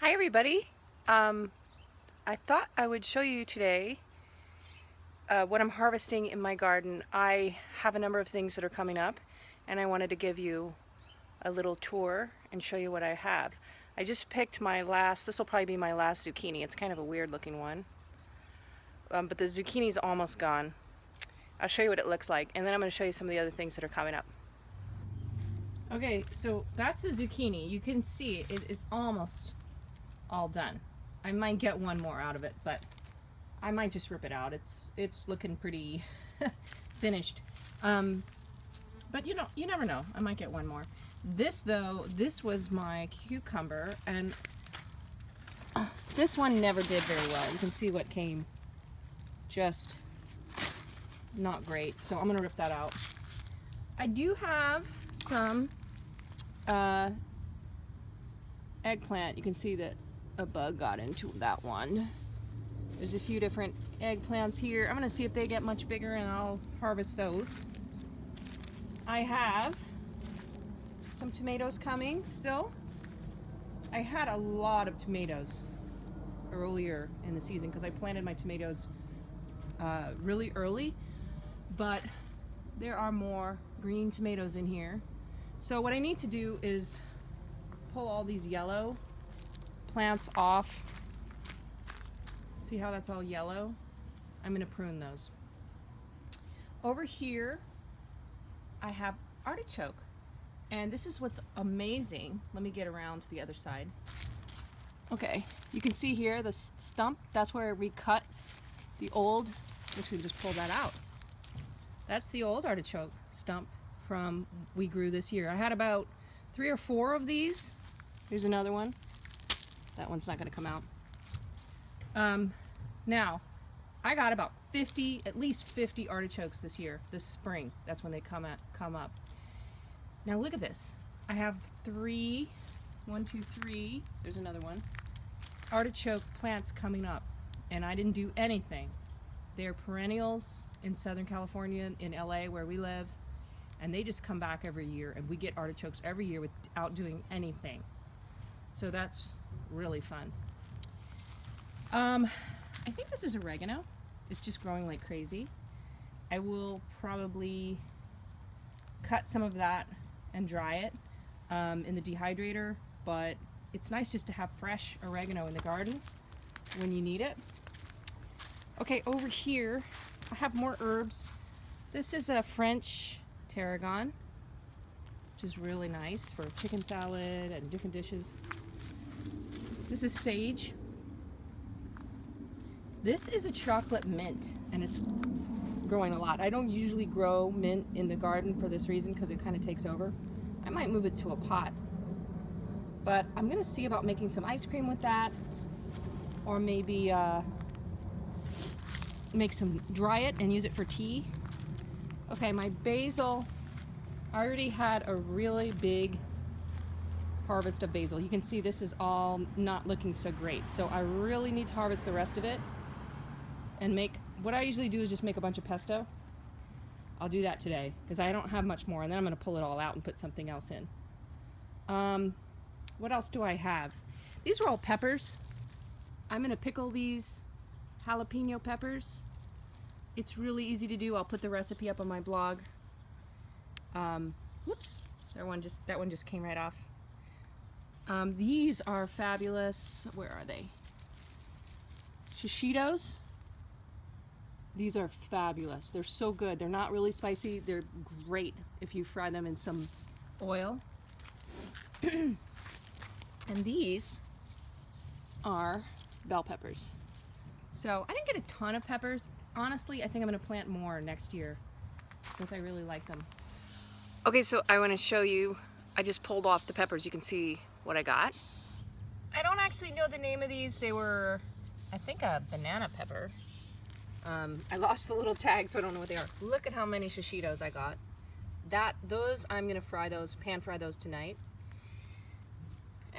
Hi everybody. I thought I would show you today what I'm harvesting in my garden. I have a number of things that are coming up and I wanted to give you a little tour and show you what I have. I just picked my last, this will probably be my last zucchini. It's kind of a weird looking one. But the zucchini's almost gone. I'll show you what it looks like and then I'm going to show you some of the other things that are coming up. Okay, so that's the zucchini. You can see it is almost all done. I might get one more out of it, but I might just rip it out. It's looking pretty finished. But you never know. I might get one more. This though, this was my cucumber, and this one never did very well. You can see what came. Just not great. So I'm gonna rip that out. I do have some eggplant. You can see that a bug got into that one. There's a few different eggplants here. I'm gonna see if they get much bigger and I'll harvest those. I have some tomatoes coming still. I had a lot of tomatoes earlier in the season because I planted my tomatoes really early, but there are more green tomatoes in here. So what I need to do is pull all these yellow plants off. See how that's all yellow? I'm going to prune those. Over here I have artichoke, and this is what's amazing. Let me get around to the other side. Okay, you can see here the stump. That's where we cut the old, which we just pulled that out. That's the old artichoke stump from we grew this year. I had about 3 or 4 of these. Here's another one. That one's not going to come out. Now, I got about 50, at least 50 artichokes this year, this spring. That's when they come up. Now look at this. I have 3, 1, 2, 3, there's another one, artichoke plants coming up, and I didn't do anything. They're perennials in Southern California, in LA where we live, and they just come back every year, and we get artichokes every year without doing anything. So that's really fun. I think this is oregano. It's just growing like crazy. I will probably cut some of that and dry it in the dehydrator, but it's nice just to have fresh oregano in the garden when you need it. Okay, over here I have more herbs. This is a French tarragon, which is really nice for chicken salad and different dishes. This is sage. This is a chocolate mint, and it's growing a lot. I don't usually grow mint in the garden for this reason, because it kind of takes over. I might move it to a pot, but I'm gonna see about making some ice cream with that, or maybe dry it and use it for tea. Okay, my basil, I already had a really big harvest of basil. You can see this is all not looking so great, so I really need to harvest the rest of it and make, what I usually do is just make a bunch of pesto. I'll do that today because I don't have much more, and then I'm going to pull it all out and put something else in. What else do I have? These are all peppers. I'm going to pickle these jalapeno peppers. It's really easy to do. I'll put the recipe up on my blog. Whoops, that one just came right off. These are fabulous. Where are they? Shishitos. These are fabulous. They're so good. They're not really spicy. They're great if you fry them in some oil. And these are bell peppers. So I didn't get a ton of peppers. Honestly, I think I'm going to plant more next year because I really like them. Okay, so I want to show you, I just pulled off the peppers. You can see what I got. I don't actually know the name of these. They were, I think, a banana pepper. I lost the little tag, so I don't know what they are. Look at how many shishitos I got. Those, I'm gonna fry those, pan fry those tonight.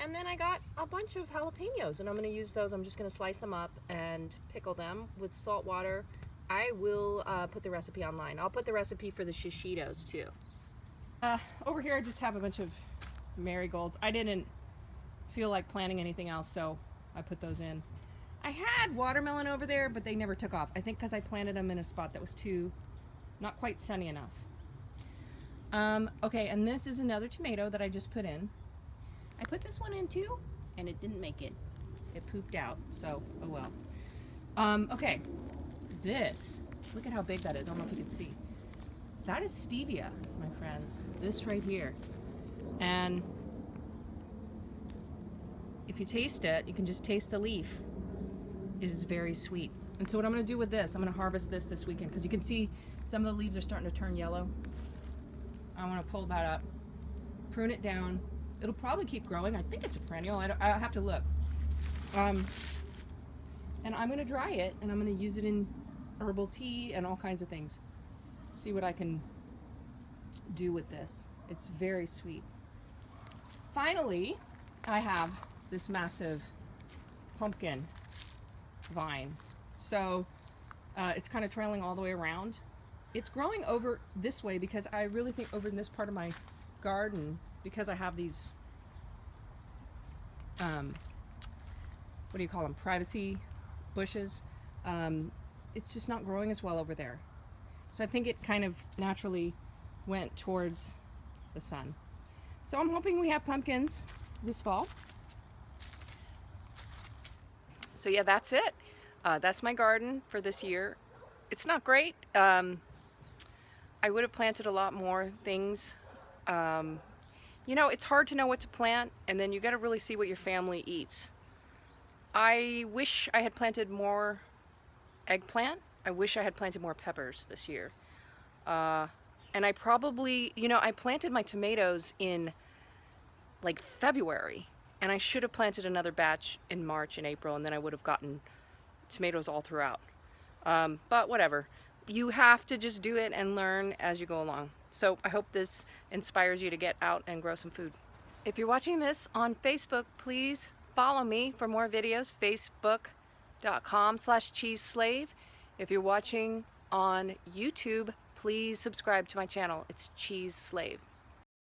And then I got a bunch of jalapenos, and I'm gonna use those. I'm just gonna slice them up and pickle them with salt water. I will put the recipe online. I'll put the recipe for the shishitos too. Over here I just have a bunch of marigolds. I didn't feel like planting anything else, so I put those in. I had watermelon over there, but they never took off. I think because I planted them in a spot that was not quite sunny enough. Okay, and this is another tomato that I just put in. I put this one in too, and it didn't make it. It pooped out, so oh well. Okay, this, look at how big that is. I don't know if you can see. That is stevia, my friends. This right here. And if you taste it, you can just taste the leaf. It is very sweet. And so what I'm going to do with this, I'm going to harvest this weekend, because you can see some of the leaves are starting to turn yellow. I want to pull that up, prune it down. It'll probably keep growing. I think it's a perennial. I'll have to look. And I'm going to dry it, and I'm going to use it in herbal tea and all kinds of things. See what I can do with this. It's very sweet. Finally, I have this massive pumpkin vine. So it's kind of trailing all the way around. It's growing over this way because I really think over in this part of my garden, because I have these, what do you call them, privacy bushes, it's just not growing as well over there. So I think it kind of naturally went towards the sun. So I'm hoping we have pumpkins this fall. So yeah, that's it. That's my garden for this year. It's not great. I would have planted a lot more things. You know, it's hard to know what to plant, and then you got to really see what your family eats. I wish I had planted more eggplant. I wish I had planted more peppers this year. And I probably, you know, I planted my tomatoes in like February, and I should have planted another batch in March and April, and then I would have gotten tomatoes all throughout. But whatever. You have to just do it and learn as you go along. So I hope this inspires you to get out and grow some food. If you're watching this on Facebook, please follow me for more videos, facebook.com/cheeseslave. If you're watching on YouTube, please subscribe to my channel. It's Cheese Slave.